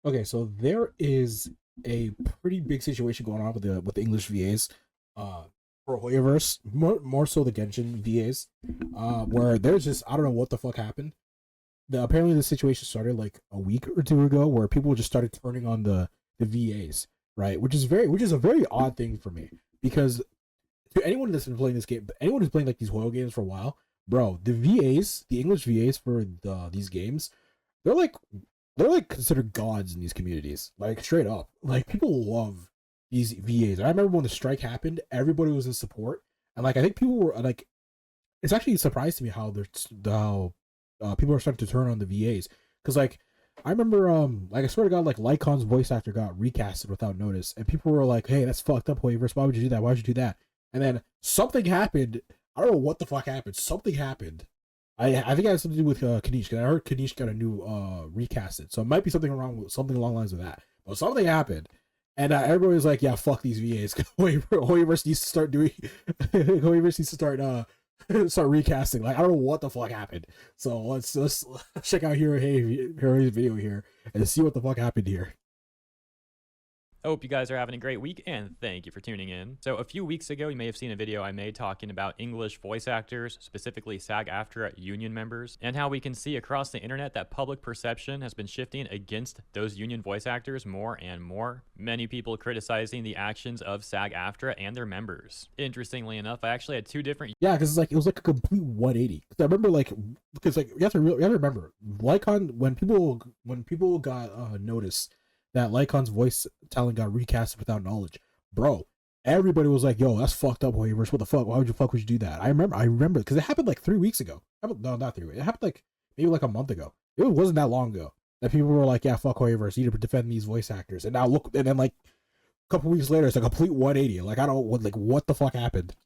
Okay, so there is a pretty big situation going on with the English VAs, uh, for Hoyoverse, more so the Genshin VAs, where there's just I don't know what the fuck happened. Apparently the situation started like a week or two ago, where people just started turning on the VAs, right? Which is a very odd thing for me because to anyone that's been playing this game, anyone who's playing like these Hoyo games for a while, bro, the VAs, the English VAs for these games, they're like they're like considered gods in these communities. Like straight up. Like people love these VAs. I remember when the strike happened, everybody was in support. And like I think people were like it's actually surprised to me how how people are starting to turn on the VAs. Cause like I remember like I swear to god like Lycon's voice actor got recasted without notice and people were like, hey, that's fucked up, Hoyoverse. Why would you do that? Why would you do that? And then something happened. I don't know what the fuck happened. Something happened. I think it has something to do with Kanish because I heard Kanish got a new recasted, so it might be something wrong with something along the lines of that. But something happened, and everybody was like, "Yeah, fuck these VAs." Hoyoverse needs to start doing. Hoyoverse needs to start start recasting. Like I don't know what the fuck happened. So let's check out Hiro's video here and see what the fuck happened here. Hope you guys are having a great week, and thank you for tuning in. So a few weeks ago, you may have seen a video I made talking about English voice actors, specifically SAG-AFTRA union members, and how we can see across the internet that public perception has been shifting against those union voice actors more and more. Many people criticizing the actions of SAG-AFTRA and their members. Interestingly enough, I actually had two different because it's like it was like a complete 180. Because I remember like because like you have to remember Lycon when people got notice that Lycon's voice talent got recast without knowledge, bro. Everybody was like, "Yo, that's fucked up, Hoyoverse. What the fuck? Why would you do that?" I remember because it happened like 3 weeks ago. No, not 3 weeks. It happened like maybe like a month ago. It wasn't that long ago that people were like, "Yeah, fuck Hoyoverse. You need to defend these voice actors." And now look, and then like a couple weeks later, it's a complete 180. Like I don't what the fuck happened.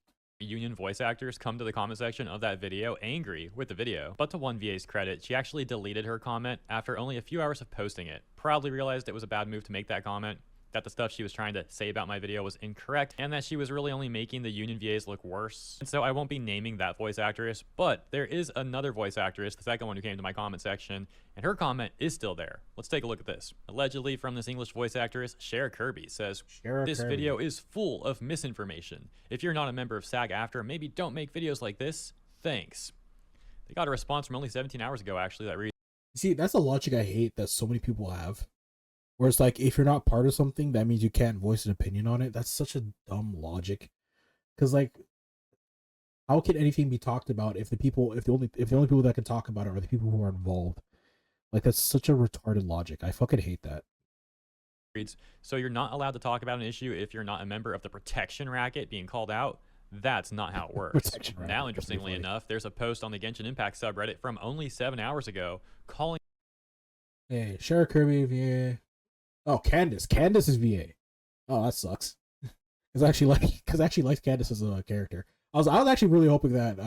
union voice actors come to the comment section of that video angry with the video. But to one VA's credit, she actually deleted her comment after only a few hours of posting it. Probably realized it was a bad move to make that comment, that the stuff she was trying to say about my video was incorrect, and that she was really only making the union VAs look worse. And so I won't be naming that voice actress, but there is another voice actress, the second one who came to my comment section, and her comment is still there. Let's take a look at this. Allegedly from this English voice actress, Cher Kirby, says, "This video is full of misinformation. If you're not a member of SAG-AFTRA, maybe don't make videos like this. Thanks." They got a response from only 17 hours ago, actually, that reads, See, that's a logic I hate that so many people have. Where it's like, if you're not part of something, that means you can't voice an opinion on it. That's such a dumb logic. Because like, how can anything be talked about if if the only people that can talk about it are the people who are involved? Like that's such a retarded logic. I fucking hate that. "So you're not allowed to talk about an issue if you're not a member of the protection racket being called out? That's not how it works." Protection racket. Now, interestingly enough, there's a post on the Genshin Impact subreddit from only 7 hours ago calling Hey, Cher Kirby VA. Oh, Candace. Candace is VA. Oh, that sucks. Because I actually liked Candace as a character. I was actually really hoping that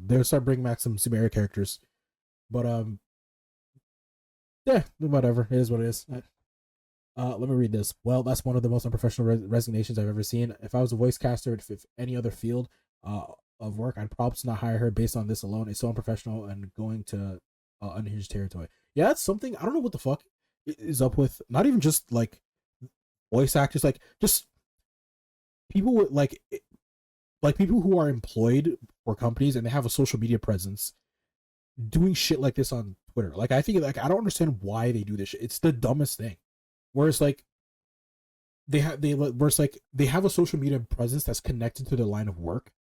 they'll start bringing back some Sumeria characters, but yeah, whatever. It is what it is. Let me read this. "Well, that's one of the most unprofessional resignations I've ever seen. If I was a voice caster if any other field of work, I'd probably not hire her based on this alone. It's so unprofessional and going to unhinged territory." Yeah, that's something. I don't know what the fuck is up with. Not even just like voice actors, like just people with like people who are employed for companies and they have a social media presence doing shit like this on Twitter. Like I think like I don't understand why they do this shit. It's the dumbest thing. Whereas like they have a social media presence that's connected to their line of work,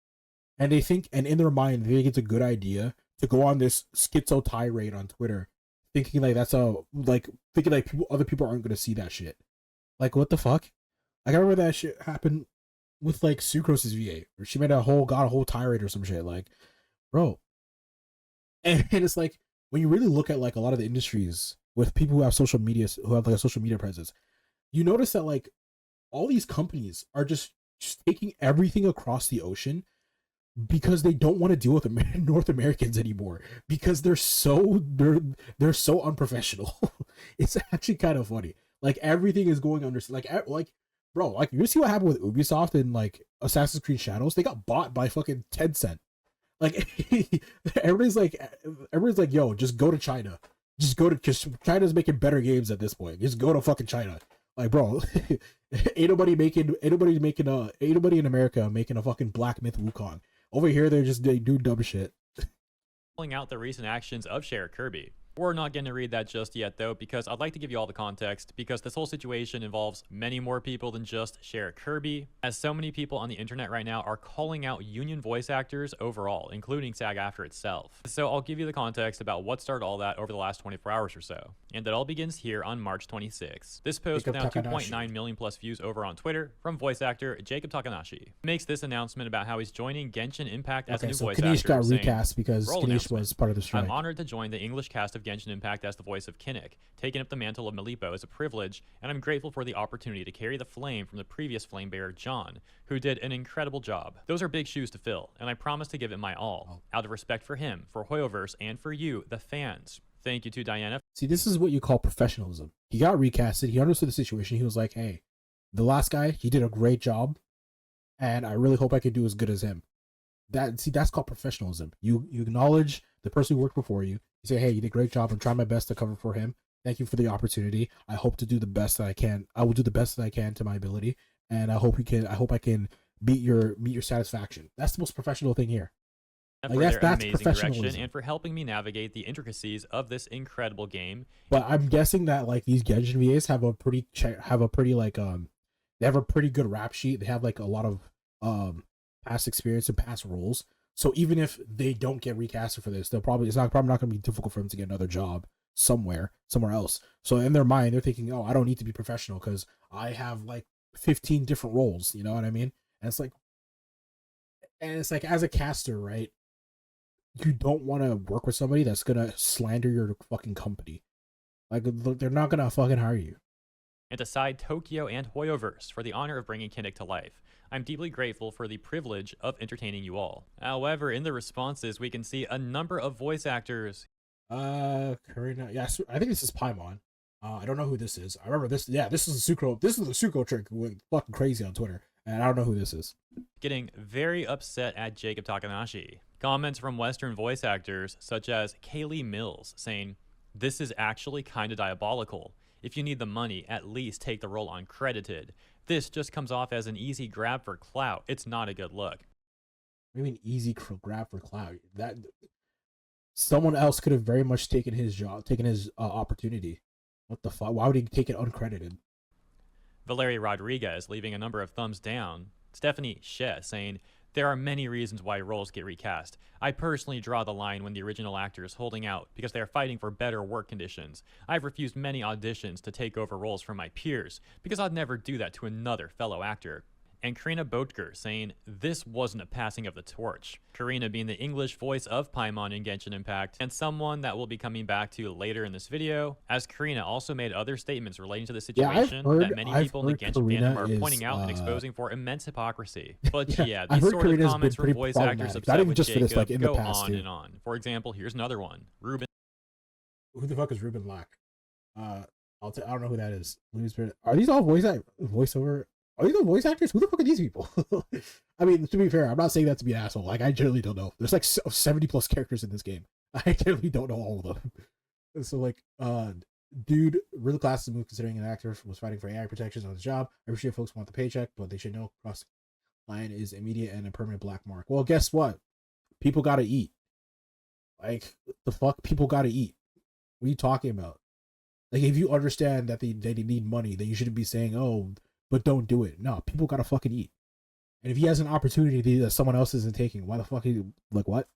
and they think and in their mind they think it's a good idea to go on this schizo tirade on Twitter, thinking like that's a like thinking like other people aren't gonna see that shit. Like what the fuck? Like I remember that shit happened with like Sucrose's VA, where she made a whole tirade or some shit. Like, bro, and it's like when you really look at like a lot of the industries with people who have social media who have like a social media presence, you notice that like all these companies are just taking everything across the ocean because they don't want to deal with North Americans anymore because they're so unprofessional. It's actually kind of funny. Like everything is going under like bro, like you see what happened with Ubisoft and like Assassin's Creed Shadows? They got bought by fucking Tencent. Like everybody's like, yo, just go to China. just China's making better games at this point. Just go to fucking China. Like, bro, ain't nobody in America making a fucking Black Myth Wukong. Over here, they do dumb shit. Calling out the recent actions of Sheriff Kirby. We're not going to read that just yet, though, because I'd like to give you all the context, because this whole situation involves many more people than just Sheriff Kirby, as so many people on the internet right now are calling out union voice actors overall, including SAG-AFTRA itself. So I'll give you the context about what started all that over the last 24 hours or so. And it all begins here on March 26th. This post with now 2.9 million plus views over on Twitter from voice actor Jacob Takanashi makes this announcement about how he's joining Genshin Impact as a new voice Kanish actor. Got recast because Kanish was part of the strike. I'm honored to join the English cast of Genshin Impact as the voice of Kinnick. Taking up the mantle of Malipo is a privilege, and I'm grateful for the opportunity to carry the flame from the previous flame bearer, John, who did an incredible job. Those are big shoes to fill, and I promise to give it my all, out of respect for him, for Hoyoverse, and for you, the fans. Thank you to Diana. See, this is what you call professionalism. He got recasted. He understood the situation. He was like, hey, the last guy, he did a great job, and I really hope I can do as good as him. That's called professionalism. You acknowledge the person who worked before you. You say, hey, you did a great job. I'm trying my best to cover for him. Thank you for the opportunity. I hope to do the best that I can. I will do the best that I can to my ability, and I hope I can meet your satisfaction. That's the most professional thing here. Like, for their amazing direction and for helping me navigate the intricacies of this incredible game. But I'm guessing that like these Genshin VAs have a pretty they have a pretty good rap sheet. They have like a lot of past experience and past roles. So even if they don't get recasted for this, probably not going to be difficult for them to get another job somewhere else. So in their mind, they're thinking, oh, I don't need to be professional because I have like 15 different roles. You know what I mean? And it's like as a caster, right? You don't want to work with somebody that's gonna slander your fucking company. Like, they're not gonna fucking hire you. And to side Tokyo and Hoyoverse for the honor of bringing Kinnick to life. I'm deeply grateful for the privilege of entertaining you all. However, in the responses, we can see a number of voice actors. Karina, yes, I think this is Paimon. I don't know who this is. I remember this. Yeah, this is a Sucro. This is the Sucro trick went fucking crazy on Twitter, and I don't know who this is. Getting very upset at Jacob Takanashi. Comments from Western voice actors such as Kaylee Mills saying, "This is actually kinda diabolical. If you need the money, at least take the role uncredited. This just comes off as an easy grab for clout. It's not a good look." What do you mean easy grab for clout? That someone else could have very much taken his job, taken his opportunity. What the fuck? Why would he take it uncredited? Valeria Rodriguez leaving a number of thumbs down. Stephanie She saying, "There are many reasons why roles get recast. I personally draw the line when the original actor is holding out because they are fighting for better work conditions. I've refused many auditions to take over roles from my peers because I'd never do that to another fellow actor." And Karina Boetker saying, "This wasn't a passing of the torch." Karina being the English voice of Paimon in Genshin Impact, and someone that we'll be coming back to later in this video, as Karina also made other statements relating to the situation that many people in the Genshin fandom are pointing out and exposing for immense hypocrisy. But yeah, these sort of comments from voice actors upset with Jacob go on and on. For example, here's another one. Ruben. Who the fuck is Ruben Lack? I don't know who that is. Are these all voiceover? Are these the voice actors? Who the fuck are these people? I mean, to be fair, I'm not saying that to be an asshole. Like, I generally don't know. There's like 70 plus characters in this game. I generally don't know all of them. So like, dude, really classic move considering an actor was fighting for AI protections on his job. I appreciate folks want the paycheck, but they should know cross line is immediate and a permanent black mark. Well, guess what? People gotta eat. Like, the fuck? People gotta eat. What are you talking about? Like, if you understand that they need money, then you shouldn't be saying, oh, but don't do it. No, people gotta fucking eat. And if he has an opportunity that someone else isn't taking, why the fuck is he, like, what?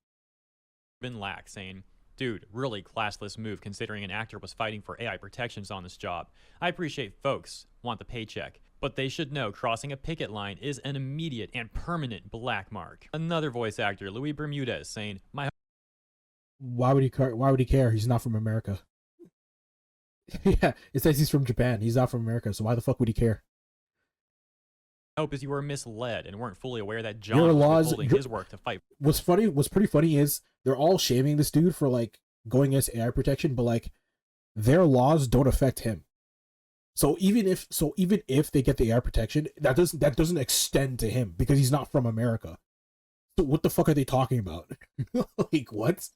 Ruben Lack saying, "Dude, really classless move considering an actor was fighting for AI protections on this job. I appreciate folks want the paycheck, but they should know crossing a picket line is an immediate and permanent black mark." Another voice actor, Luis Bermudez, saying, Why would he care? He's not from America. Yeah, it says he's from Japan. He's not from America, so why the fuck would he care? hope is you were misled and weren't fully aware that John was withholding his work to fight." What's pretty funny is they're all shaming this dude for like going against AI protection, but like their laws don't affect him. So even if they get the AI protection, that doesn't extend to him because he's not from America. So what the fuck are they talking about? Like, what?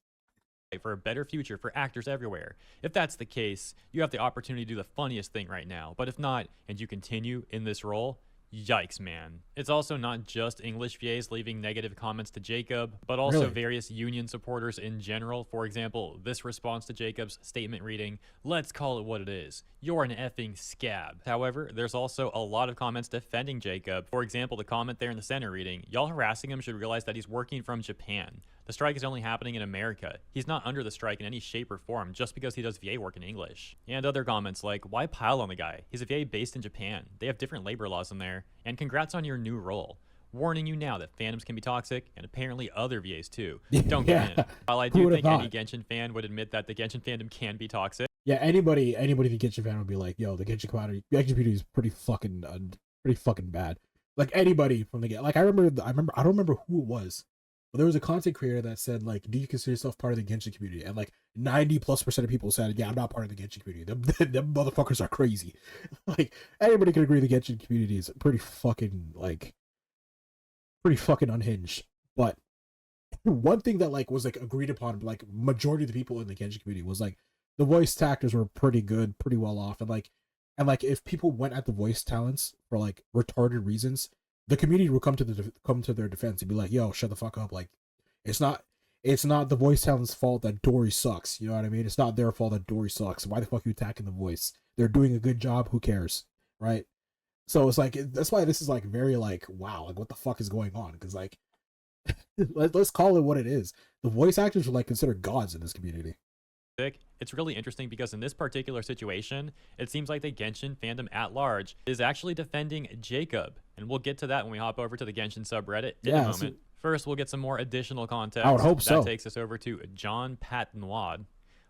for a better future for actors everywhere. If that's the case, you have the opportunity to do the funniest thing right now. But if not, and you continue in this role, yikes, man. It's also not just English VAs leaving negative comments to Jacob, but also Really? various union supporters in general. For example, this response to Jacob's statement reading, "Let's call it what it is. You're an effing scab." However, there's also a lot of comments defending Jacob. For example, the comment there in the center reading, "Y'all harassing him should realize that he's working from Japan. The strike is only happening in America. He's not under the strike in any shape or form just because he does VA work in English." And other comments like, "Why pile on the guy? He's a VA based in Japan. They have different labor laws in there. And congrats on your new role. Warning you now that fandoms can be toxic, and apparently other VAs too. Don't Yeah. get in." While I Who do would've think any thought? Genshin fan would admit that the Genshin fandom can be toxic, Yeah, anybody the Genshin fan would be like, "Yo, the Genshin community is pretty fucking bad." Like anybody from the get, like I don't remember who it was, but there was a content creator that said like, "Do you consider yourself part of the Genshin community?" And like 90+% of people said, "Yeah, I'm not part of the Genshin community. Them motherfuckers are crazy." Like anybody can agree the Genshin community is pretty fucking unhinged. But one thing that like was like agreed upon, like majority of the people in the Genshin community was like the voice actors were pretty good, pretty well off, and like if people went at the voice talents for like retarded reasons, the community would come to their defense and be like, "Yo, shut the fuck up!" Like it's not the voice talent's fault that Dory sucks. You know what I mean? It's not their fault that Dory sucks. Why the fuck are you attacking the voice? They're doing a good job. Who cares, right? So it's like that's why this is like very like wow, like what the fuck is going on? Because like let's call it what it is. The voice actors are like considered gods in this community. it's really interesting because in this particular situation, it seems like the Genshin fandom at large is actually defending Jacob. And we'll get to that when we hop over to the Genshin subreddit in a moment. First, we'll get some more additional context. I would hope so. That takes us over to John Patnoid.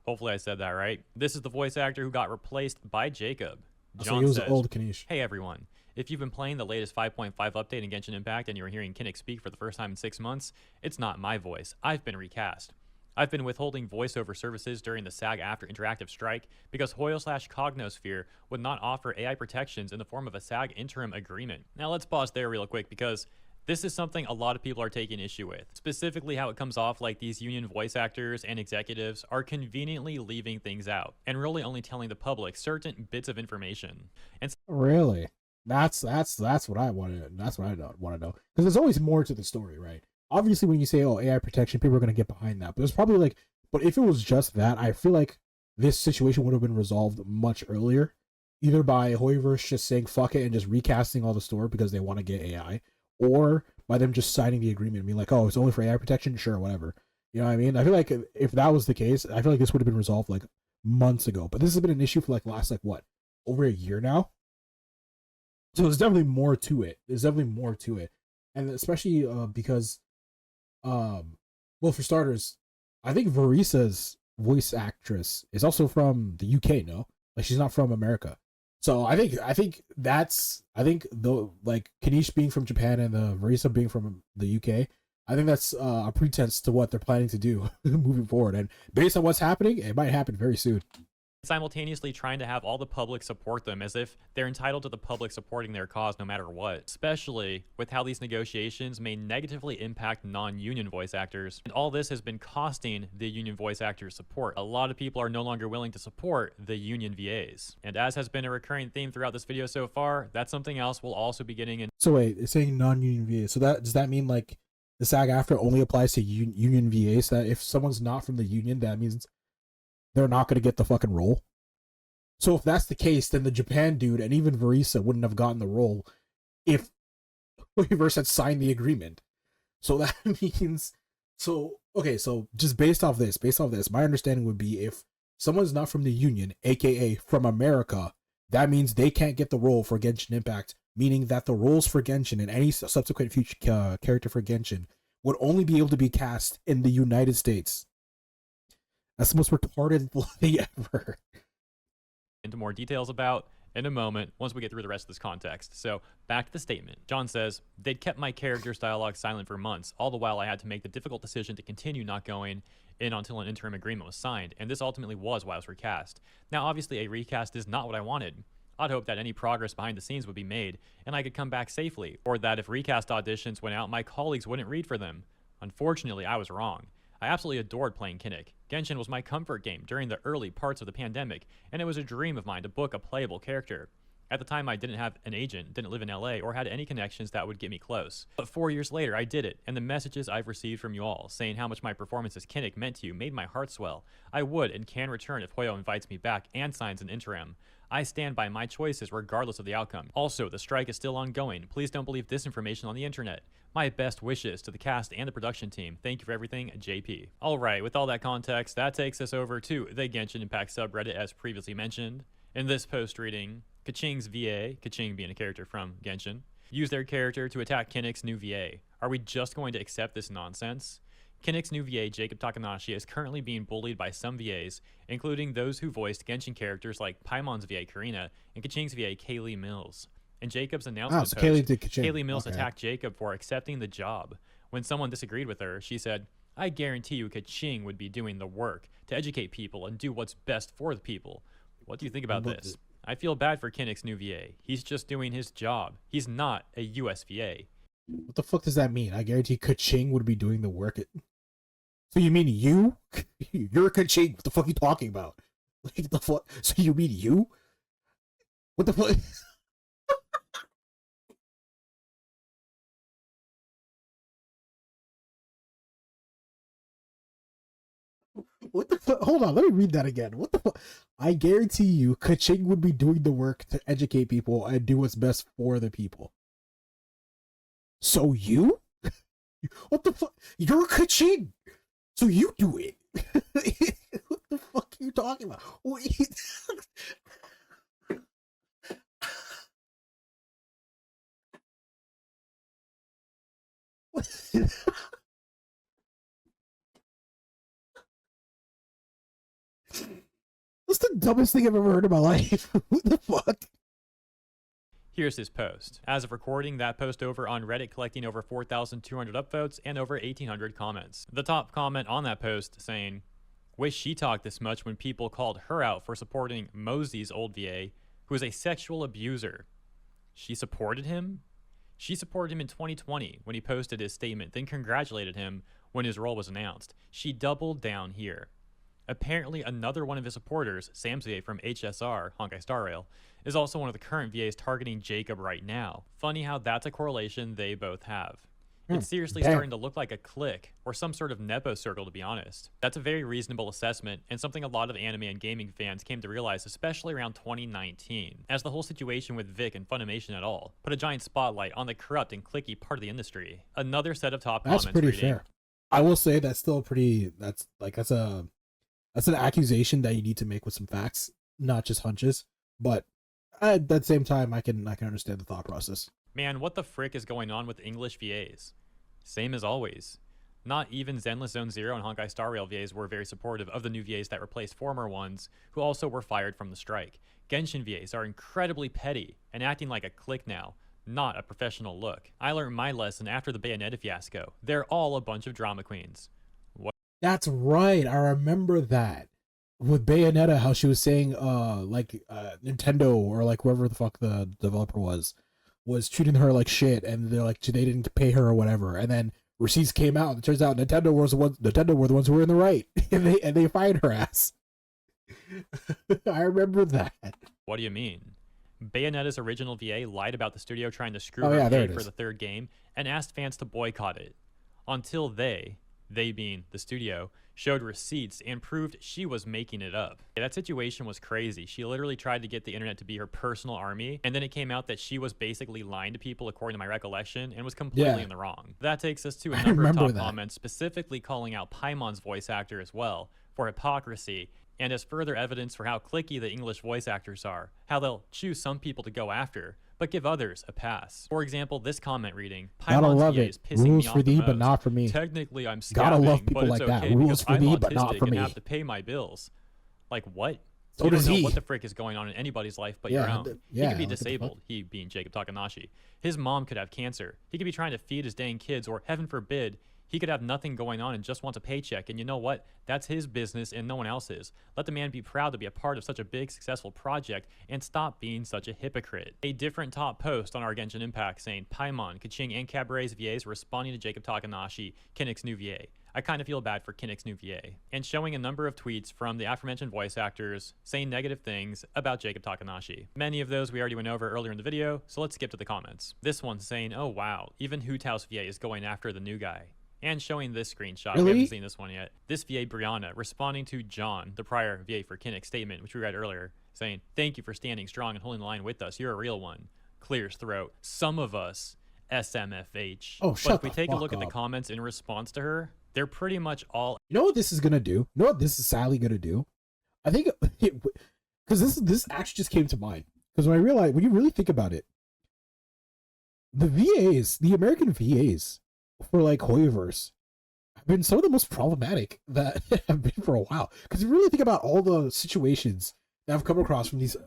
Hopefully I said that right. This is the voice actor who got replaced by Jacob. John says, old Kanish. "Hey everyone. If you've been playing the latest 5.5 update in Genshin Impact and you're hearing Kinnick speak for the first time in 6 months, it's not my voice. I've been recast. I've been withholding voiceover services during the SAG-AFTRA interactive strike because Hoyo/Cognosphere would not offer AI protections in the form of a SAG interim agreement." Now let's pause there real quick because this is something a lot of people are taking issue with, specifically how it comes off like these union voice actors and executives are conveniently leaving things out and really only telling the public certain bits of information. And really, that's what I want to. That's what I want to know because there's always more to the story, right? Obviously, when you say AI protection, people are gonna get behind that. But there's probably like, but if it was just that, I feel like this situation would have been resolved much earlier, either by Hoyoverse just saying fuck it and just recasting all the story because they want to get AI, or by them just signing the agreement and being like, "Oh, it's only for AI protection, sure, whatever." You know what I mean? I feel like if that was the case, I feel like this would have been resolved like months ago. But this has been an issue for like last like what, over a year now. So there's definitely more to it. And especially because, well, for starters, I think Varisa's voice actress is also from the UK. No, like she's not from America. So I think the like Kanish being from Japan and the Varisa being from the UK, I think that's a pretense to what they're planning to do moving forward. And based on what's happening, it might happen very soon. simultaneously trying to have all the public support them as if they're entitled to the public supporting their cause no matter what, especially with how these negotiations may negatively impact non-union voice actors. And all this has been costing the union voice actors support. A lot of people are no longer willing to support the union VAs. And as has been a recurring theme throughout this video so far, that's something else we'll also be getting in. So wait, it's saying non-union VAs. So does that mean like the SAG-AFTRA only applies to union VAs? That if someone's not from the union, that means they're not going to get the fucking role. So if that's the case, then the Japan dude and even Varisa wouldn't have gotten the role if Hoyoverse had signed the agreement. So that means, so just based off this, my understanding would be if someone's not from the union, aka from America, that means they can't get the role for Genshin Impact, meaning that the roles for Genshin and any subsequent future character for Genshin would only be able to be cast in the United States. That's the most retarded thing ever. Into more details about in a moment once we get through the rest of this context. So back to the statement. John says, "They'd kept my character's dialogue silent for months, all the while I had to make the difficult decision to continue not going in until an interim agreement was signed, and this ultimately was why I was recast. Now obviously a recast is not what I wanted. I'd hope that any progress behind the scenes would be made and I could come back safely, or that if recast auditions went out, my colleagues wouldn't read for them. Unfortunately, I was wrong. I absolutely adored playing Kinnick. Genshin was my comfort game during the early parts of the pandemic, and it was a dream of mine to book a playable character. At the time, I didn't have an agent, didn't live in LA, or had any connections that would get me close. But 4 years later, I did it, and the messages I've received from you all, saying how much my performance as Kinnick meant to you, made my heart swell. I would and can return if Hoyo invites me back and signs an interim. I stand by my choices regardless of the outcome. Also, the strike is still ongoing. Please don't believe disinformation on the internet. My best wishes to the cast and the production team. Thank you for everything, JP. Alright, with all that context, that takes us over to the Genshin Impact subreddit as previously mentioned. In this post reading, Kaching's VA, Kaching being a character from Genshin, used their character to attack Kinnick's new VA. Are we just going to accept this nonsense? Kinnick's new VA, Jacob Takanashi, is currently being bullied by some VAs, including those who voiced Genshin characters like Paimon's VA, Karina, and Kaching's VA, Kaylee Mills. In Jacob's announcement so post, Kaylee Mills attacked Jacob for accepting the job. When someone disagreed with her, she said, I guarantee you Kaching would be doing the work to educate people and do what's best for the people. What do you think about this? I feel bad for Kinnick's new VA. He's just doing his job. He's not a US VA. What the fuck does that mean? I guarantee Kaching would be doing the work. So you mean you? You're Kaching. What the fuck are you talking about? Like the fuck? So you mean you? What the fuck? What the fuck? Hold on, let me read that again. What the fuck? I guarantee you, Kaching would be doing the work to educate people and do what's best for the people. So you? What the fuck? You're Kaching. So you do it. What the fuck are you talking about? Wait. That's the dumbest thing I've ever heard in my life. What the fuck? Here's his post. As of recording, that post over on Reddit collecting over 4,200 upvotes and over 1,800 comments. The top comment on that post saying, wish she talked this much when people called her out for supporting Mosey's old VA, who is a sexual abuser. She supported him? She supported him in 2020 when he posted his statement, then congratulated him when his role was announced. She doubled down here. Apparently, another one of his supporters, Sam's VA from HSR, Honkai Star Rail, is also one of the current VAs targeting Jacob right now. Funny how that's a correlation they both have. It's seriously starting to look like a clique, or some sort of Nepo circle to be honest. That's a very reasonable assessment, and something a lot of anime and gaming fans came to realize especially around 2019, as the whole situation with Vic and Funimation et al. Put a giant spotlight on the corrupt and cliquey part of the industry. Another set of top comments pretty reading, fair. I will say that's still pretty, that's an accusation that you need to make with some facts, not just hunches, but at that same time, I can understand the thought process. Man, what the frick is going on with English VAs? Same as always. Not even Zenless Zone Zero and Honkai Star Rail VAs were very supportive of the new VAs that replaced former ones, who also were fired from the strike. Genshin VAs are incredibly petty and acting like a clique now, not a professional look. I learned my lesson after the Bayonetta fiasco. They're all a bunch of drama queens. That's right. I remember that with Bayonetta, how she was saying, Nintendo or like whoever the fuck the developer was treating her like shit, and they're like they didn't pay her or whatever. And then receipts came out, and it turns out Nintendo were the ones who were in the right, and they fired her ass. I remember that. What do you mean? Bayonetta's original VA lied about the studio trying to screw her pay for the third game and asked fans to boycott it. Until they being the studio, showed receipts and proved she was making it up. That situation was crazy. She literally tried to get the internet to be her personal army, and then it came out that she was basically lying to people according to my recollection and was completely in the wrong. That takes us to a number of top comments, specifically calling out Paimon's voice actor as well for hypocrisy, and as further evidence for how cliquey the English voice actors are, how they'll choose some people to go after, but give others a pass. For example, this comment reading, Paimon's VA is pissing Rules me off for thee, the but most. not for me. Technically, I'm scabbing, Gotta love people but like it's that. okay Rules for because thee, I'm but not autistic for and me. have to pay my bills. Like what? So you does don't know he. what the frick is going on in anybody's life but your own. He could be disabled, he being Jacob Takanashi. His mom could have cancer. He could be trying to feed his dang kids, or heaven forbid, he could have nothing going on and just wants a paycheck. And you know what? That's his business and no one else's. Let the man be proud to be a part of such a big, successful project and stop being such a hypocrite. A different top post on our Genshin Impact saying, Paimon, Kaching, and Cabaret's VAs responding to Jacob Takanashi, Kinnick's new VA. I kind of feel bad for Kinnick's new VA, and showing a number of tweets from the aforementioned voice actors saying negative things about Jacob Takanashi. Many of those we already went over earlier in the video, so let's skip to the comments. This one's saying, oh wow, even Hoot House VA is going after the new guy. And showing this screenshot, Really? we haven't seen this one yet. This VA Brianna responding to John, the prior VA for Kinnick's statement, which we read earlier, saying, thank you for standing strong and holding the line with us. You're a real one. Clears throat. Some of us, SMFH. Oh, shut But if we the take a fuck look at the up. comments in response to her, they're pretty much all You know what this is gonna do? You know what this is sadly gonna do? I think because this actually just came to mind because when you really think about it, the VAs, the American VAs for like Hoyoverse have been some of the most problematic that have been for a while. Because you really think about all the situations that I've come across from these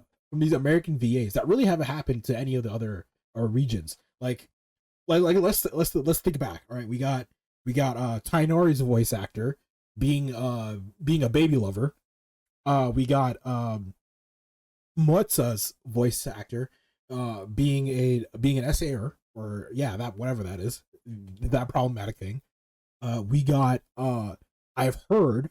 American VAs that really haven't happened to any of the other regions. Like let's think back. All right, we got Tainori's voice actor being a baby lover. We got Motsa's voice actor being an SAer, or yeah, that whatever that is, that problematic thing. We got I've heard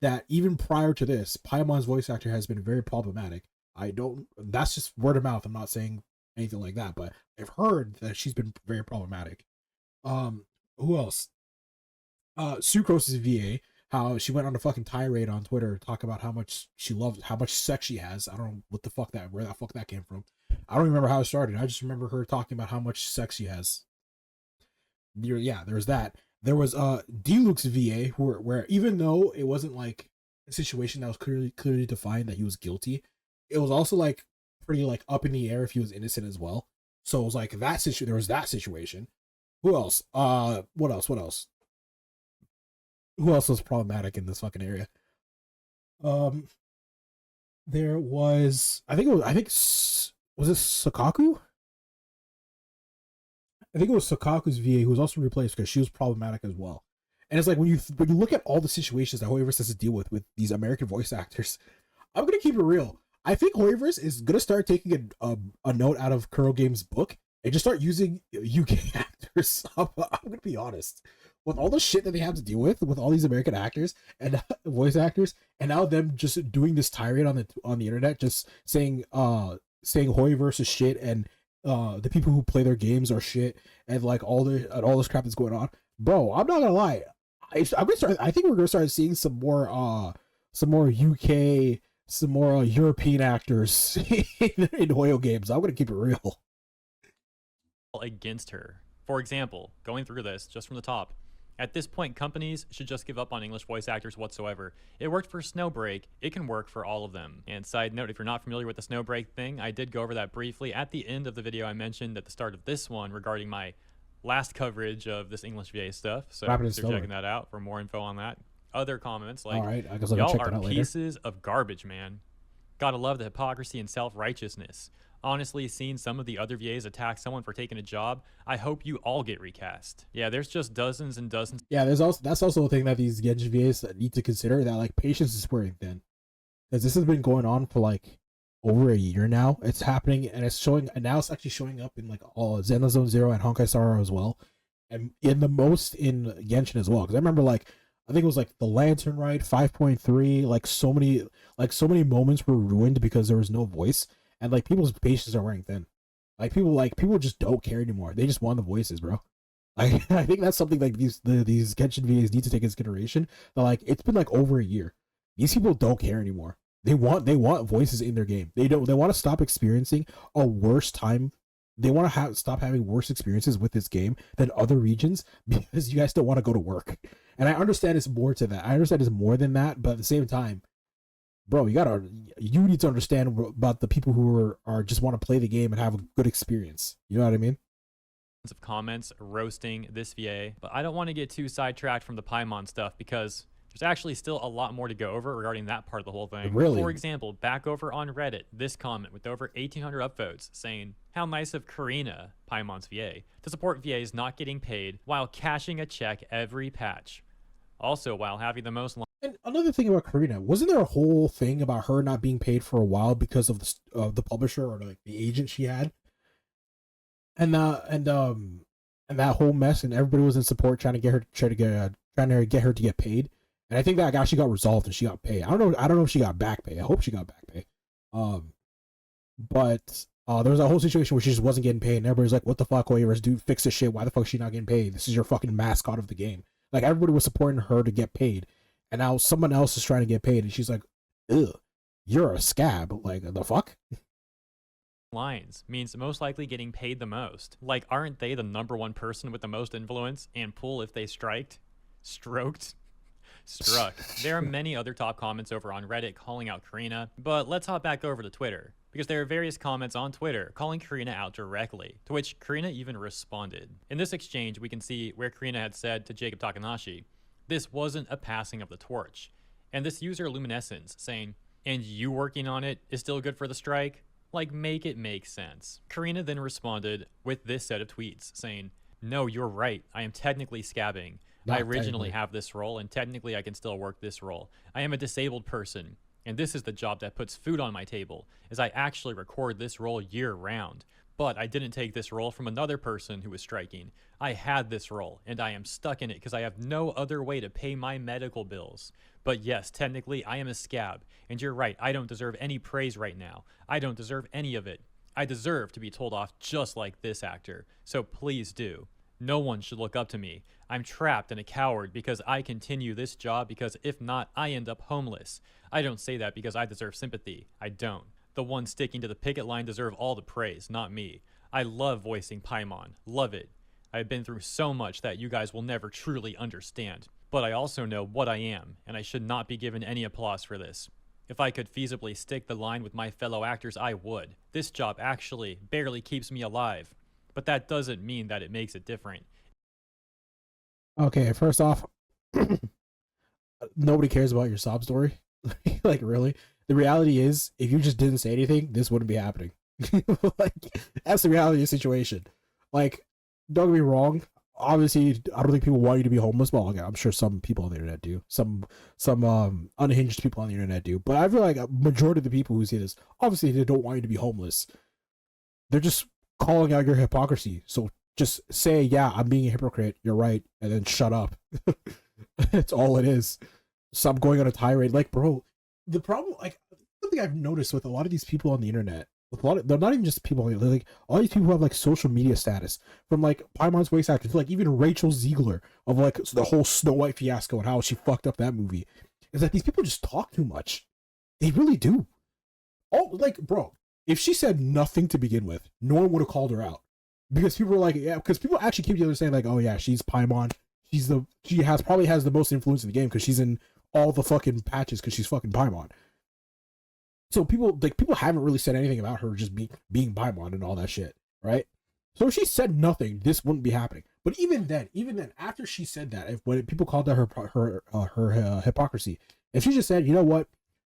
that even prior to this, Paimon's voice actor has been very problematic. That's just word of mouth. I'm not saying anything like that, but I've heard that she's been very problematic. Who else? Sucrose's VA, how she went on a fucking tirade on Twitter, talk about how much she loves, how much sex she has. I don't know where the fuck that came from. I don't remember how it started. I just remember her talking about how much sex she has. Yeah, there's that. There was Deluxe VA, where even though it wasn't like a situation that was clearly defined that he was guilty, it was also like pretty like up in the air if he was innocent as well. So it was like that situation. There was that situation. Who else? What else? Who else was problematic in this fucking area? There was, was it Sakaku? I think it was Sakaku's VA who was also replaced because she was problematic as well. And it's like when you look at all the situations that Hoyoverse has to deal with these American voice actors, I'm gonna keep it real. I think Hoyoverse is gonna start taking a note out of Kuro Game's book and just start using UK actors. I'm gonna be honest. With all the shit that they have to deal with all these American actors and voice actors, and now them just doing this tirade on the internet, just saying Hoyoverse is shit and the people who play their games are shit and like all this crap that's going on. Bro, I'm not gonna lie. I think we're gonna start seeing some more UK, some more European actors in Hoyo games. I'm gonna keep it real. against her. For example, going through this just from the top, at this point, companies should just give up on English voice actors whatsoever. It worked for Snowbreak, it can work for all of them. And side note, if you're not familiar with the Snowbreak thing, I did go over that briefly at the end of the video I mentioned at the start of this one regarding my last coverage of this English VA stuff. So consider checking that out for more info on that. Other comments like, all right, I guess I'll y'all check are that out later. pieces of garbage, man. Gotta love the hypocrisy and self-righteousness. Honestly, seeing some of the other VAs attack someone for taking a job, I hope you all get recast. Yeah, there's just dozens and dozens. Yeah, that's also a thing that these genshin VAs need to consider, that like patience is wearing thin, because this has been going on for like over a year now. It's happening and it's showing, and now it's actually showing up in like all Zenless Zone Zero and Honkai Star as well, and in Genshin as well. Because I remember like I think it was like the Lantern Rite 5.3, like so many moments were ruined because there was no voice. And like people's patience are wearing thin. People just don't care anymore. They just want the voices, bro. Like I think that's something like these Genshin VAs need to take into consideration. That like it's been like over a year. These people don't care anymore. They want voices in their game. They want to stop experiencing a worse time. They want to stop having worse experiences with this game than other regions because you guys don't want to go to work. And I understand it's more to that. I understand it's more than that, but at the same time, bro, you need to understand about the people who are just want to play the game and have a good experience. You know what I mean? Of comments roasting this VA, but I don't want to get too sidetracked from the Paimon stuff because there's actually still a lot more to go over regarding that part of the whole thing. Really? For example, back over on Reddit, this comment with over 1,800 upvotes saying, how nice of Karina, Paimon's VA, to support VAs not getting paid while cashing a check every patch. Also, while having the most... And another thing about Karina, wasn't there a whole thing about her not being paid for a while because of the publisher or like the agent she had, and that whole mess, and everybody was in support trying to get trying to get her to get paid. And I think that actually got resolved and she got paid. I don't know. I don't know if she got back pay. I hope she got back pay. But there was a whole situation where she just wasn't getting paid, and everybody's like, "What the fuck, Hoyoverse, dude? Fix this shit. Why the fuck is she not getting paid? This is your fucking mascot of the game." Like everybody was supporting her to get paid, and now someone else is trying to get paid, and she's like, "Ugh, you're a scab." Like the fuck. Lines means most likely getting paid the most. Like, aren't they the #1 person with the most influence and pull if they stroked? Struck. There are many other top comments over on Reddit calling out Karina, but let's hop back over to Twitter, because there are various comments on Twitter calling Karina out directly, to which Karina even responded. In this exchange, we can see where Karina had said to Jacob Takanashi, "This wasn't a passing of the torch." And this user Luminescence saying, "And you working on it is still good for the strike?" Like, make it make sense. Karina then responded with this set of tweets saying, "No, you're right. I am technically scabbing. I originally have this role, and technically I can still work this role. I am a disabled person, and this is the job that puts food on my table, as I actually record this role year round. But I didn't take this role from another person who was striking. I had this role, and I am stuck in it because I have no other way to pay my medical bills. But yes, technically I am a scab, and you're right, I don't deserve any praise right now. I don't deserve any of it. I deserve to be told off just like this actor, so please do. No one should look up to me. I'm trapped and a coward because I continue this job, because if not, I end up homeless. I don't say that because I deserve sympathy. I don't. The ones sticking to the picket line deserve all the praise, not me. I love voicing Paimon. Love it. I've been through so much that you guys will never truly understand. But I also know what I am, and I should not be given any applause for this. If I could feasibly stick the line with my fellow actors, I would. This job actually barely keeps me alive. But that doesn't mean that it makes it different." Okay, first off, nobody cares about your sob story. Like, really? The reality is, if you just didn't say anything, this wouldn't be happening. Like, that's the reality of the situation. Like, don't get me wrong. Obviously, I don't think people want you to be homeless. Well, okay, I'm sure some people on the internet do. Some unhinged people on the internet do. But I feel like a majority of the people who see this, obviously, they don't want you to be homeless. They're just calling out your hypocrisy. So just say, "Yeah, I'm being a hypocrite. You're right," and then shut up. That's all it is. Stop going on a tirade. Like, bro, the problem, like, something I've noticed with a lot of these people on the internet, with a lot of, they're not even just people, they're like all these people who have like social media status, from like Paimon's voice actor to like even Rachel Ziegler of like the whole Snow White fiasco and how she fucked up that movie. It's like these people just talk too much. They really do. Oh, like, bro, if she said nothing to begin with, no one would have called her out, because people were like, yeah, because people actually keep the other saying like, "Oh yeah, she's Paimon. She probably has the most influence in the game because she's in all the fucking patches because she's fucking Paimon." So people haven't really said anything about her just being Paimon and all that shit, right? So if she said nothing, this wouldn't be happening. But even then, after she said that, when people called that her hypocrisy, if she just said, "You know what,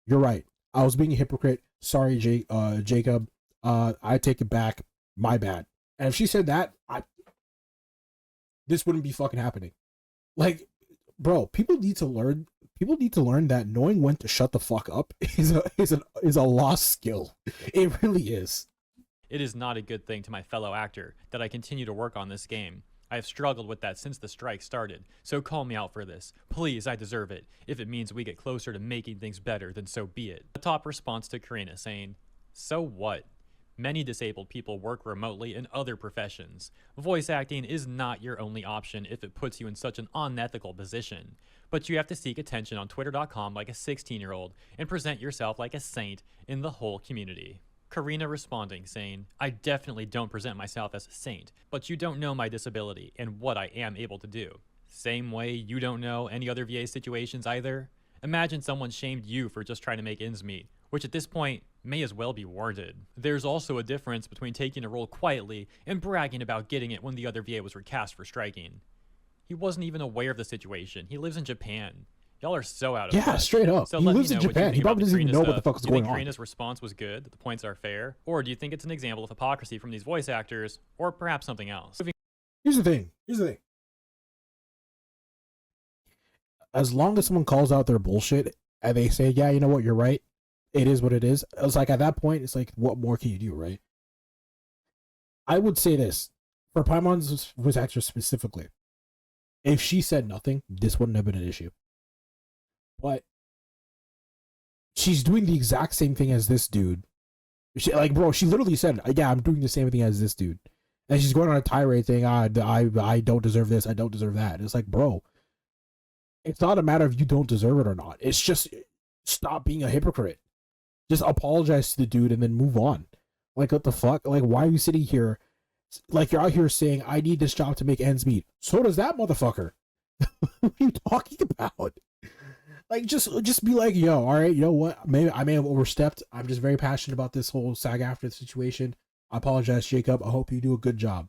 you're right, I was being a hypocrite. Sorry, Jacob. I take it back. My bad." And if she said that, this wouldn't be fucking happening. Like, bro, people need to learn that knowing when to shut the fuck up is a lost skill. It really is. It is not a good thing to my fellow actor that I continue to work on this game. I have struggled with that since the strike started, so call me out for this. Please, I deserve it. If it means we get closer to making things better, then so be it. A top response to Karina saying, "So what? Many disabled people work remotely in other professions. Voice acting is not your only option if it puts you in such an unethical position. But you have to seek attention on Twitter.com like a 16-year-old and present yourself like a saint in the whole community." Karina responding saying, "I definitely don't present myself as a saint, but you don't know my disability and what I am able to do. Same way you don't know any other VA situations either. Imagine someone shamed you for just trying to make ends meet, which at this point may as well be warranted. There's also a difference between taking a role quietly and bragging about getting it when the other VA was recast for striking. He wasn't even aware of the situation. He lives in Japan. Y'all are so out of touch. Straight up. So he let lives me know in what you Japan. think He about probably the doesn't even Karina know what the stuff. fuck is Do you going think on. Karina's response was good, that the points are fair? Or do you think it's an example of hypocrisy from these voice actors, or perhaps something else? Here's the thing. As long as someone calls out their bullshit and they say, "Yeah, you know what, you're right. It is what it is." It's like, at that point, it's like, what more can you do, right? I would say this for Paimon's voice actor specifically. If she said nothing, this wouldn't have been an issue. But she's doing the exact same thing as this dude. She, like, bro, she literally said, "Yeah, I'm doing the same thing as this dude," and she's going on a tirade thing. I don't deserve this. I don't deserve that. It's like, bro, it's not a matter of you don't deserve it or not. It's just stop being a hypocrite. Just apologize to the dude and then move on. Like, what the fuck? Like, why are you sitting here? Like, you're out here saying, I need this job to make ends meet. So does that motherfucker. What are you talking about? Like, just be like, yo, all right, you know what? I may have overstepped. I'm just very passionate about this whole SAG-AFTRA situation. I apologize, Jacob. I hope you do a good job.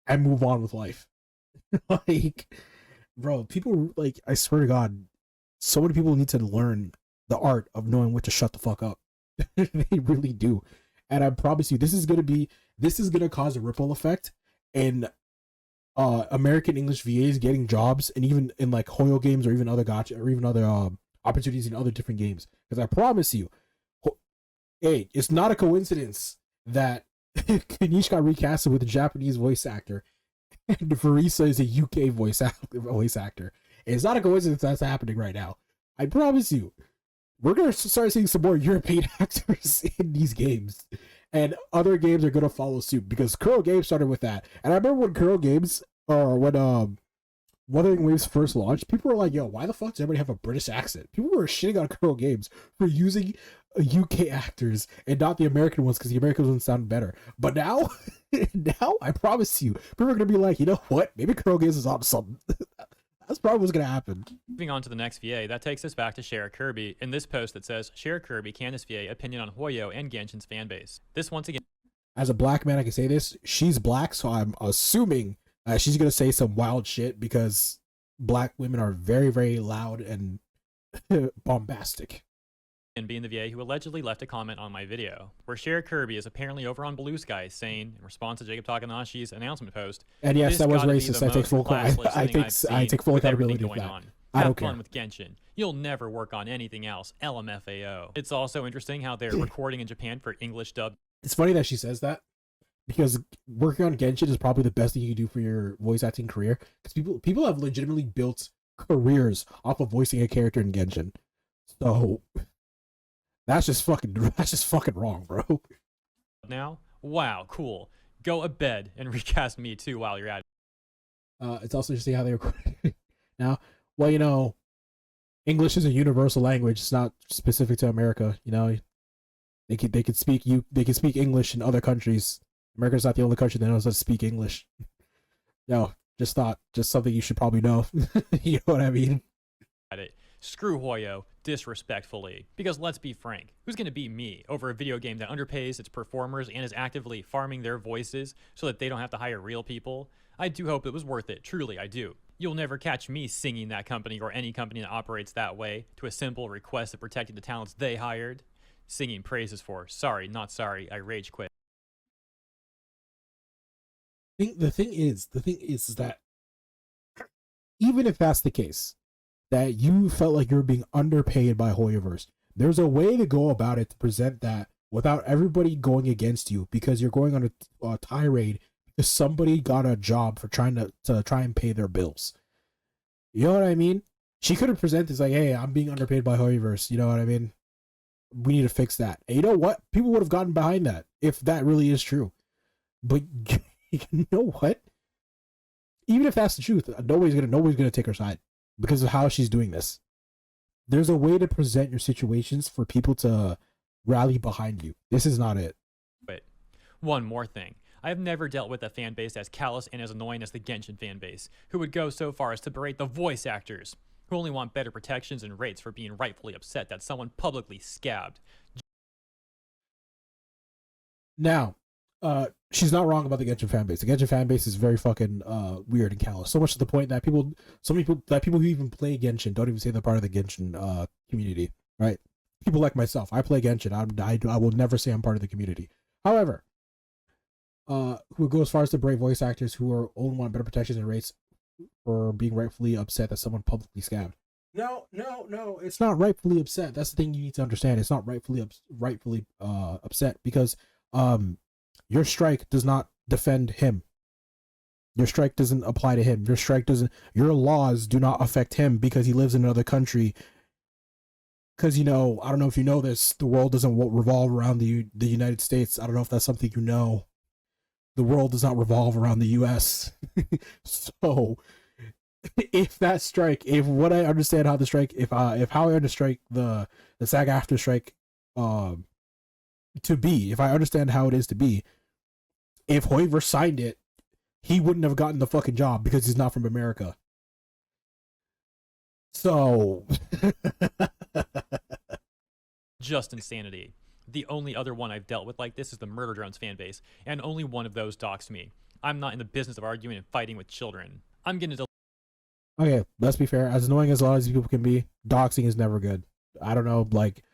And move on with life. Like, bro, people, like, I swear to God, so many people need to learn the art of knowing when to shut the fuck up. They really do. And I promise you, this is gonna cause a ripple effect in American English VAs getting jobs, and even in like Hoyo games or even other gotcha or even other opportunities in other different games. Because I promise you, hey, it's not a coincidence that Kanish got recasted with a Japanese voice actor, and Farisa is a UK voice actor. It's not a coincidence that's happening right now. I promise you, we're gonna start seeing some more European actors in these games, and other games are gonna follow suit because Kuro Games started with that. And I remember when Kuro Games, or when Wuthering Waves first launched, people were like, "Yo, why the fuck does everybody have a British accent?" People were shitting on Kuro Games for using UK actors and not the American ones because the American ones sound better. But now, now I promise you, people are gonna be like, you know what? Maybe Kuro Games is on something. That's probably what's gonna happen. Moving on to the next VA, that takes us back to Shara Kirby in this post that says, Shara Kirby, Candace VA, opinion on Hoyo and Genshin's fanbase. This once again... As a black man, I can say this. She's black, so I'm assuming she's going to say some wild shit because black women are very, very loud and bombastic. And being the VA who allegedly left a comment on my video, where Shara Kirby is apparently over on Blue Sky saying, in response to Jacob Takanashi's announcement post, and yes, that was racist. I take full accountability for that. I don't care. Have fun with Genshin. You'll never work on anything else. LMFAO. It's also interesting how they're recording in Japan for English dub. It's funny that she says that because working on Genshin is probably the best thing you can do for your voice acting career. Because people have legitimately built careers off of voicing a character in Genshin. So that's just fucking wrong, bro. Now, wow, cool. Go to bed and recast me too while you're at it. It's also interesting how they record now. Well, you know, English is a universal language. It's not specific to America. You know, they can speak English in other countries. America's not the only country that knows how to speak English. No, just something you should probably know. You know what I mean? At it. Screw Hoyo, disrespectfully. Because let's be frank, who's going to beat me over a video game that underpays its performers and is actively farming their voices so that they don't have to hire real people? I do hope it was worth it, truly I do. You'll never catch me singing that company or any company that operates that way to a simple request of protecting the talents they hired. Singing praises for, sorry, not sorry, I rage quit. The thing is that even if that's the case, that you felt like you were being underpaid by Hoyoverse, there's a way to go about it to present that without everybody going against you because you're going on a tirade because somebody got a job for trying to try and pay their bills. You know what I mean? She could have presented this like, hey, I'm being underpaid by Hoyoverse. You know what I mean? We need to fix that. And you know what? People would have gotten behind that if that really is true. But you know what? Even if that's the truth, nobody's gonna take her side because of how she's doing this. There's a way to present your situations for people to rally behind you. This is not it. Wait, one more thing. I have never dealt with a fan base as callous and as annoying as the Genshin fan base, who would go so far as to berate the voice actors, who only want better protections and rates for being rightfully upset that someone publicly scabbed. Now, she's not wrong about the Genshin fan base. The Genshin fan base is very fucking weird and callous. So much to the point that people who even play Genshin don't even say they're part of the Genshin community, right? People like myself, I play Genshin. I will never say I'm part of the community. However, who go as far as to berate voice actors who are only want better protections and rates for being rightfully upset that someone publicly scabbed. No, it's not rightfully upset. That's the thing you need to understand. It's not rightfully upset because your strike does not defend him. Your strike doesn't apply to him. Your laws do not affect him because he lives in another country. Because, I don't know if you know this, the world doesn't revolve around the United States. I don't know if that's something you know. The world does not revolve around the U.S. So, if what I understand how the strike, if how I understand the SAG-AFTRA strike, to be, if I understand how it is to be, if Hoyoverse signed it, he wouldn't have gotten the fucking job because he's not from America. So, just insanity. The only other one I've dealt with like this is the Murder Drones fan base, and only one of those doxed me. I'm not in the business of arguing and fighting with children. I'm gonna okay, let's be fair. As annoying as a lot of these people can be, doxing is never good. I don't know, like,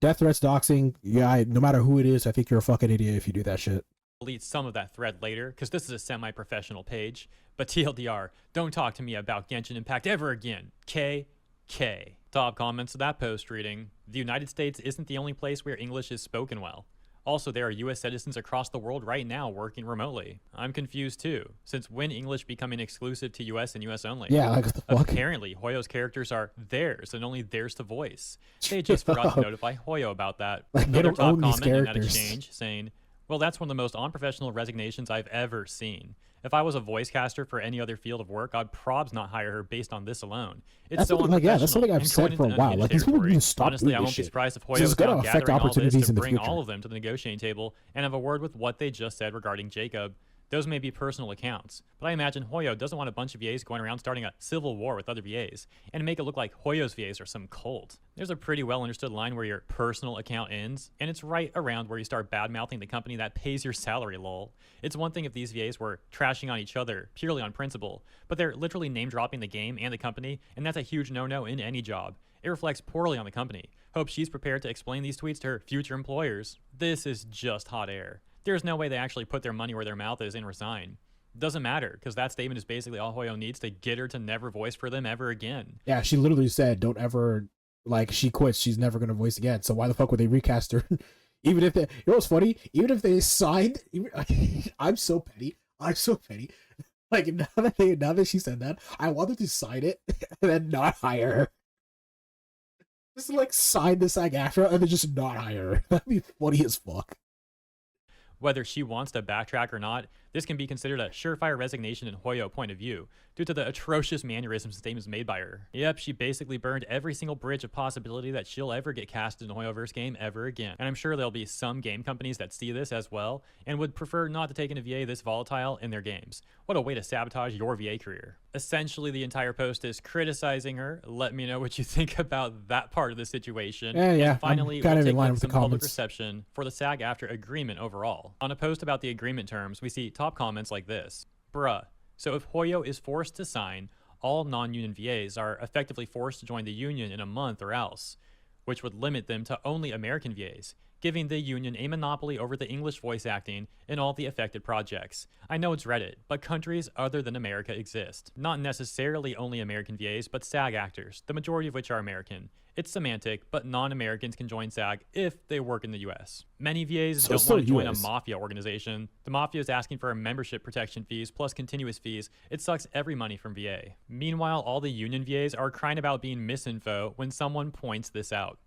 death threats, doxing, yeah, no matter who it is, I think you're a fucking idiot if you do that shit. delete some of that thread later, because this is a semi-professional page. But TLDR, don't talk to me about Genshin Impact ever again. KK. Top comments of that post reading: the United States isn't the only place where English is spoken well. Also, there are US citizens across the world right now working remotely. I'm confused too, since when English becoming exclusive to US and US only? Yeah, like, what the fuck? Apparently, Hoyo's characters are theirs and only theirs to voice. They just forgot to notify Hoyo about that. Like, they Another don't top own these comment in that characters. exchange saying, well, that's one of the most unprofessional resignations I've ever seen. If I was a voice caster for any other field of work, I'd probs not hire her based on this alone. It's That's so something, like, yeah, that's unprofessional something I've and said going for a into while. unhinged Like, these people territory. need to stop Honestly, doing I this won't be shit. surprised if This Hoyo's is gonna now affect gathering all this opportunities to in the bring future. all of them to the negotiating table and have a word with what they just said regarding Jacob. Those may be personal accounts, but I imagine Hoyo doesn't want a bunch of VAs going around starting a civil war with other VAs and make it look like Hoyo's VAs are some cult. There's a pretty well understood line where your personal account ends, and it's right around where you start bad-mouthing the company that pays your salary, lol. It's one thing if these VAs were trashing on each other purely on principle, but they're literally name-dropping the game and the company, and that's a huge no-no in any job. It reflects poorly on the company. Hope she's prepared to explain these tweets to her future employers. This is just hot air. There's no way they actually put their money where their mouth is and resign. Doesn't matter, because that statement is basically all Hoyo needs to get her to never voice for them ever again. Yeah, she literally said, don't ever, like, she quits, she's never gonna voice again, so why the fuck would they recast her? Even if they, what's funny? Even if they signed, I'm so petty. Like, now that she said that, I wanted to sign it and then not hire her. Just, like, sign the SAG-AFTRA and then just not hire her. That'd be funny as fuck. Whether she wants to backtrack or not, this can be considered a surefire resignation in Hoyo point of view, due to the atrocious mannerisms and statements made by her. Yep, she basically burned every single bridge of possibility that she'll ever get casted in a Hoyoverse game ever again. And I'm sure there'll be some game companies that see this as well, and would prefer not to take in a VA this volatile in their games. What a way to sabotage your VA career. Essentially, the entire post is criticizing her. Let me know what you think about that part of the situation. Yeah, And finally, I'm kind we'll of in take line like with some the public comments. reception for the SAG-AFTRA agreement overall. On a post about the agreement terms, we see top comments like this. Bruh. So if Hoyo is forced to sign, all non-union VAs are effectively forced to join the union in a month or else, which would limit them to only American VAs, giving the union a monopoly over the English voice acting in all the affected projects. I know it's Reddit, but countries other than America exist. Not necessarily only American VAs, but SAG actors, the majority of which are American. It's semantic, but non-Americans can join SAG if they work in the US. Many VAs don't want to join a mafia organization. The mafia is asking for membership protection fees plus continuous fees. It sucks every money from VA. Meanwhile, all the union VAs are crying about being misinfo when someone points this out.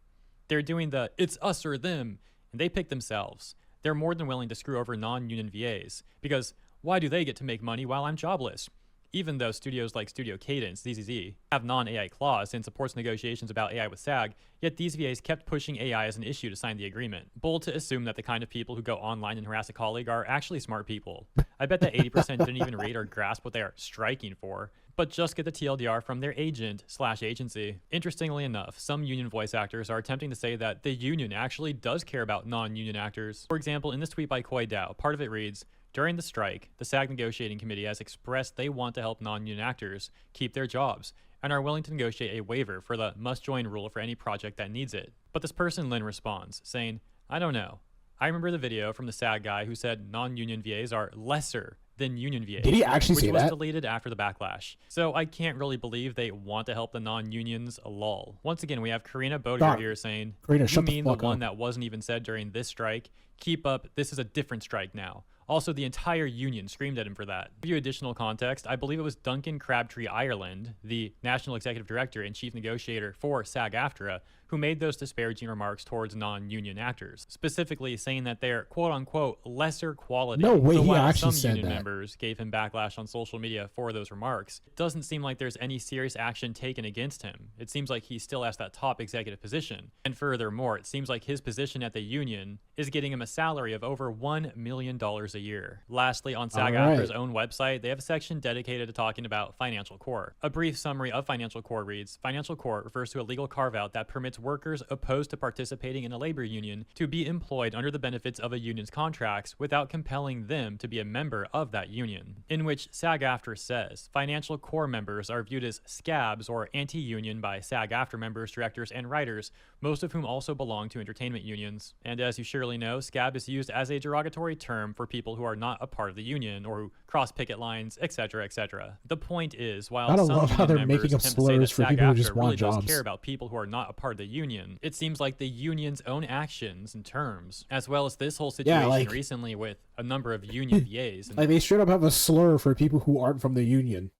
They're doing the it's us or them, and they pick themselves. They're more than willing to screw over non-union VAs, because why do they get to make money while I'm jobless? Even though studios like Studio Cadence, ZZZ, have non-AI clause and supports negotiations about AI with SAG, yet these VAs kept pushing AI as an issue to sign the agreement. Bold to assume that the kind of people who go online and harass a colleague are actually smart people. I bet that 80% didn't even read or grasp what they are striking for, but just get the TLDR from their agent/agency. Interestingly enough, some union voice actors are attempting to say that the union actually does care about non-union actors. For example, in this tweet by Koi Dao, part of it reads, during the strike, the SAG negotiating committee has expressed they want to help non-union actors keep their jobs and are willing to negotiate a waiver for the must-join rule for any project that needs it. But this person, Lynn, responds, saying, I don't know. I remember the video from the SAG guy who said non-union VAs are lesser than union VAs. Did he actually say that? Which was deleted after the backlash. So I can't really believe they want to help the non-unions, lol. Once again, we have Karina Bodiger here saying, Karina, you shut mean the the fuck one up. that wasn't even said during this strike? Keep up, this is a different strike now. Also, the entire union screamed at him for that. To give you additional context, I believe it was Duncan Crabtree Ireland, the National Executive Director and Chief Negotiator for SAG-AFTRA, who made those disparaging remarks towards non-union actors, specifically saying that they're quote-unquote lesser quality. No way, so he while actually some said union that. members gave him backlash on social media for those remarks, it doesn't seem like there's any serious action taken against him. It seems like he still has that top executive position. And furthermore, it seems like his position at the union is getting him a salary of over $1 million a year. Lastly, on SAG-AFTRA's own website, they have a section dedicated to talking about Financial Core. A brief summary of Financial Core reads, Financial Core refers to a legal carve-out that permits workers opposed to participating in a labor union to be employed under the benefits of a union's contracts without compelling them to be a member of that union. In which SAG-AFTRA says, Financial Core members are viewed as scabs or anti-union by SAG-AFTRA members, directors, and writers, most of whom also belong to entertainment unions. And as you surely know, scab is used as a derogatory term for people who are not a part of the union or who cross picket lines, etc., etc. The point is, while I don't some love how union they're members making up attempt to say that slurs for people who SAG-AFTRA just really want does jobs. care about people who are not a part of the union, it seems like the union's own actions and terms, as well as this whole situation recently with a number of union VAs. Like, they straight up have a slur for people who aren't from the union.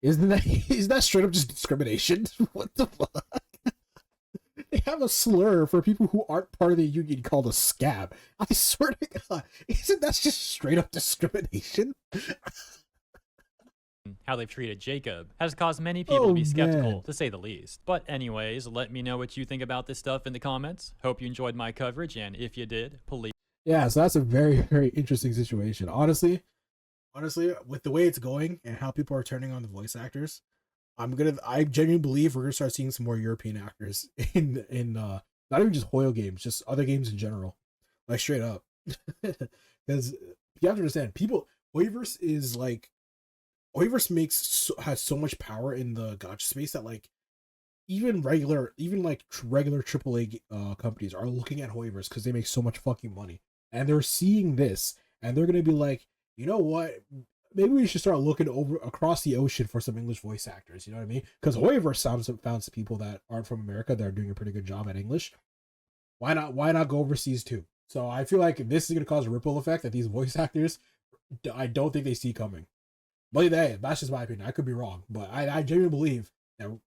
Is that straight up just discrimination? What the fuck? They have a slur for people who aren't part of the union called a scab. I swear to God, isn't that just straight up discrimination? How they've treated Jacob has caused many people to be skeptical, man. to say the least. But anyways, let me know what you think about this stuff in the comments. Hope you enjoyed my coverage, and if you did, please. Yeah, so that's a very, very interesting situation. Honestly, with the way it's going and how people are turning on the voice actors, I genuinely believe we're gonna start seeing some more European actors in not even just Hoyo games, just other games in general, like straight up. Because you have to understand, Hoyoverse has so much power in the gacha space that like even regular AAA companies are looking at Hoyoverse because they make so much fucking money, and they're seeing this, and they're gonna be like, you know what? Maybe we should start looking over across the ocean for some English voice actors. You know what I mean? Because Hoyoverse found some people that aren't from America that are doing a pretty good job at English. Why not go overseas too? So I feel like this is gonna cause a ripple effect that these voice actors, I don't think they see coming. But hey, that's just my opinion. I could be wrong, but I genuinely believe that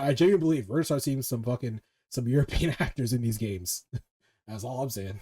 I genuinely believe we're gonna start seeing some European actors in these games. That's all I'm saying.